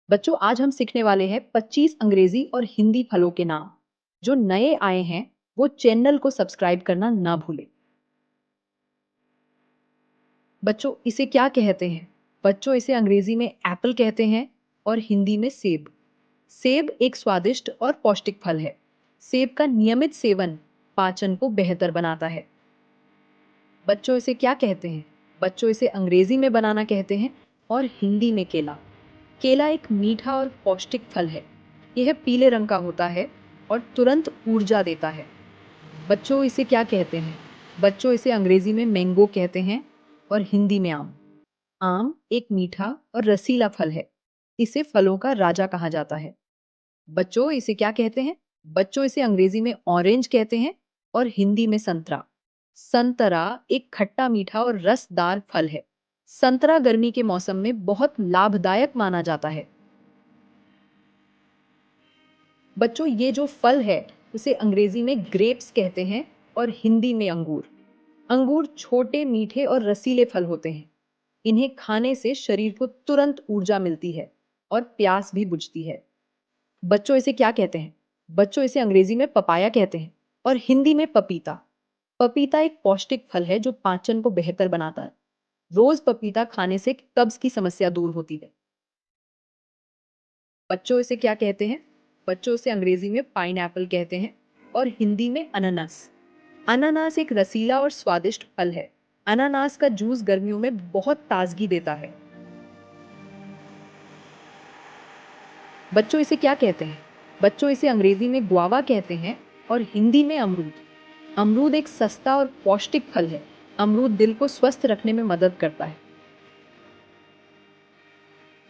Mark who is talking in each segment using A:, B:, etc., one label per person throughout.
A: बच्चों आज हम सीखने वाले हैं 25 अंग्रेजी और हिंदी फलों के नाम। जो नए आए हैं वो चैनल को सब्सक्राइब करना ना भूलें। बच्चों इसे क्या कहते हैं? बच्चों इसे अंग्रेजी में एप्पल कहते हैं और हिंदी में सेब। सेब एक स्वादिष्ट और पौष्टिक फल है। सेब का नियमित सेवन पाचन को बेहतर बनाता है। बच्चों इसे क्या कहते हैं? बच्चों इसे अंग्रेजी में बनाना कहते हैं और हिंदी में केला। केला एक मीठा और पौष्टिक फल है। यह पीले रंग का होता है और तुरंत ऊर्जा देता है। बच्चों इसे क्या कहते हैं? बच्चों इसे अंग्रेजी में मैंगो कहते हैं और हिंदी में आम। आम एक मीठा और रसीला फल है। इसे फलों का राजा कहा जाता है। बच्चों इसे क्या कहते हैं? बच्चों इसे अंग्रेजी में ऑरेंज कहते हैं और हिंदी में संतरा। संतरा एक खट्टा मीठा और रसदार फल है। संतरा गर्मी के मौसम में बहुत लाभदायक माना जाता है। बच्चों ये जो फल है उसे अंग्रेजी में ग्रेप्स कहते हैं और हिंदी में अंगूर। अंगूर छोटे मीठे और रसीले फल होते हैं। इन्हें खाने से शरीर को तुरंत ऊर्जा मिलती है और प्यास भी बुझती है। बच्चों इसे क्या कहते हैं? बच्चों इसे अंग्रेजी में पपाया कहते हैं और हिंदी में पपीता। पपीता एक पौष्टिक फल है जो पाचन को बेहतर बनाता है। रोज पपीता खाने से कब्ज की समस्या दूर होती है। बच्चों इसे क्या कहते हैं? बच्चों इसे अंग्रेजी में पाइनएप्पल कहते हैं और हिंदी में अनानास। अनानास एक रसीला और स्वादिष्ट फल है। अनानास का जूस गर्मियों में बहुत ताजगी देता है। बच्चों इसे क्या कहते हैं? बच्चों इसे अंग्रेजी में गुआवा कहते हैं और हिंदी में अमरूद। अमरूद एक सस्ता और पौष्टिक फल है। अमरूद दिल को स्वस्थ रखने में मदद करता है।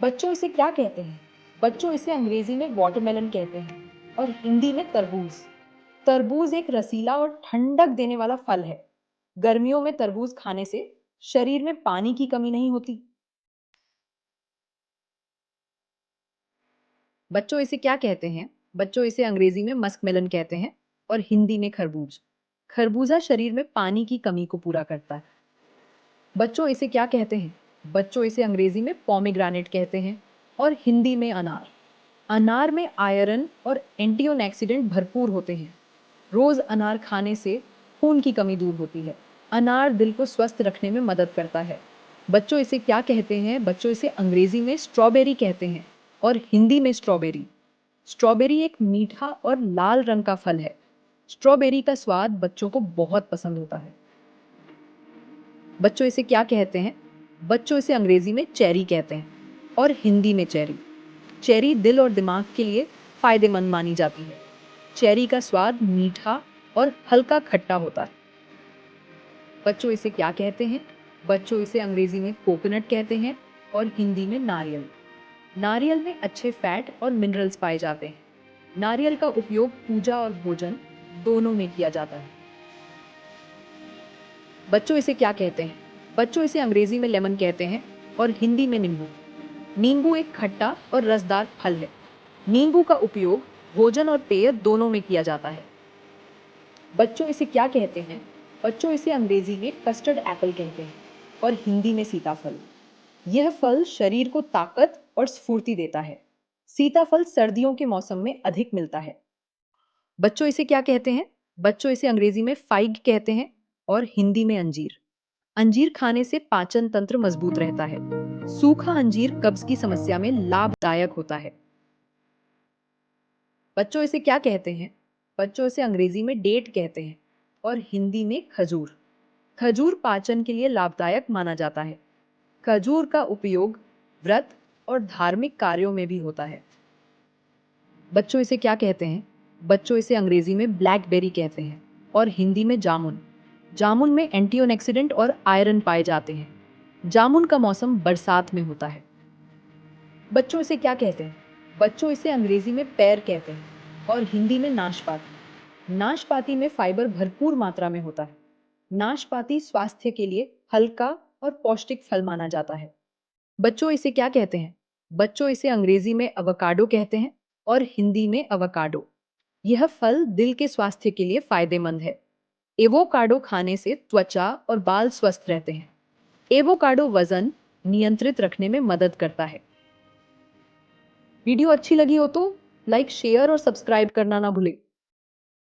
A: बच्चों इसे क्या कहते हैं? बच्चों इसे अंग्रेजी में वाटरमेलन कहते हैं और हिंदी में तरबूज। तरबूज एक रसीला और ठंडक देने वाला फल है। गर्मियों में तरबूज खाने से शरीर में पानी की कमी नहीं होती। बच्चों इसे क्या कहते हैं? बच्चों इसे अंग्रेजी में मस्कमेलन कहते हैं और हिंदी में खरबूज। खरबूजा शरीर में पानी की कमी को पूरा करता है। बच्चों इसे क्या कहते हैं? बच्चों इसे अंग्रेजी में पोमेग्रेनेट कहते हैं और हिंदी में अनार। अनार में आयरन और एंटीऑक्सीडेंट भरपूर होते हैं। रोज अनार खाने से खून की कमी दूर होती है। अनार दिल को स्वस्थ रखने में मदद करता है। बच्चों इसे क्या कहते हैं? बच्चों इसे अंग्रेजी में स्ट्रॉबेरी कहते हैं और हिंदी में स्ट्रॉबेरी। स्ट्रॉबेरी एक मीठा और लाल रंग का फल है। स्ट्रॉबेरी का स्वाद बच्चों को बहुत पसंद होता है। बच्चों इसे क्या कहते हैं? बच्चों इसे अंग्रेजी में चेरी कहते हैं और हिंदी में चेरी। चेरी दिल और दिमाग के लिए फायदेमंद मानी जाती है। चेरी का स्वाद मीठा और हल्का खट्टा होता है। बच्चों इसे क्या कहते हैं? बच्चों इसे अंग्रेजी में कोकोनट कहते हैं और हिंदी में नारियल। नारियल में अच्छे फैट और मिनरल्स पाए जाते हैं। नारियल का उपयोग पूजा और भोजन दोनों में किया जाता है। बच्चों इसे क्या कहते हैं? बच्चों इसे अंग्रेजी में लेमन कहते हैं और हिंदी में नींबू। नींबू एक खट्टा और रसदार फल है। नींबू का उपयोग भोजन और पेय दोनों में किया जाता है। बच्चों इसे क्या कहते हैं? बच्चों इसे अंग्रेजी में कस्टर्ड एप्पल कहते हैं और हिंदी में सीताफल। यह फल शरीर को ताकत और स्फूर्ति देता है। सीताफल सर्दियों के मौसम में अधिक मिलता है। बच्चों इसे क्या कहते हैं? बच्चों इसे अंग्रेजी में फाइग कहते हैं और हिंदी में अंजीर। अंजीर खाने से पाचन तंत्र मजबूत रहता है। सूखा अंजीर कब्ज की समस्या में लाभदायक होता है। बच्चों इसे क्या कहते हैं? बच्चों इसे अंग्रेजी में डेट कहते हैं और हिंदी में खजूर। खजूर पाचन के लिए लाभदायक माना जाता है। खजूर का उपयोग व्रत और धार्मिक कार्यों में भी होता है। बच्चों इसे क्या कहते हैं? बच्चों इसे अंग्रेजी में ब्लैकबेरी कहते हैं और हिंदी में जामुन। जामुन में एंटीऑक्सीडेंट और आयरन पाए जाते हैं। जामुन का मौसम बरसात में होता है। बच्चों इसे क्या कहते हैं? बच्चों इसे अंग्रेजी में पेयर कहते हैं और हिंदी में नाशपाती। नाशपाती में फाइबर भरपूर मात्रा में होता है। नाशपाती स्वास्थ्य के लिए हल्का और पौष्टिक फल माना जाता है। बच्चों इसे क्या कहते हैं? बच्चों इसे अंग्रेजी में अवोकाडो कहते हैं और हिंदी में अवोकाडो। यह फल दिल के स्वास्थ्य के लिए फायदेमंद है। एवोकाडो खाने से त्वचा और बाल स्वस्थ रहते हैं। एवोकाडो वजन नियंत्रित रखने में मदद करता है। वीडियो अच्छी लगी हो तो लाइक, शेयर और सब्सक्राइब करना ना भूलें।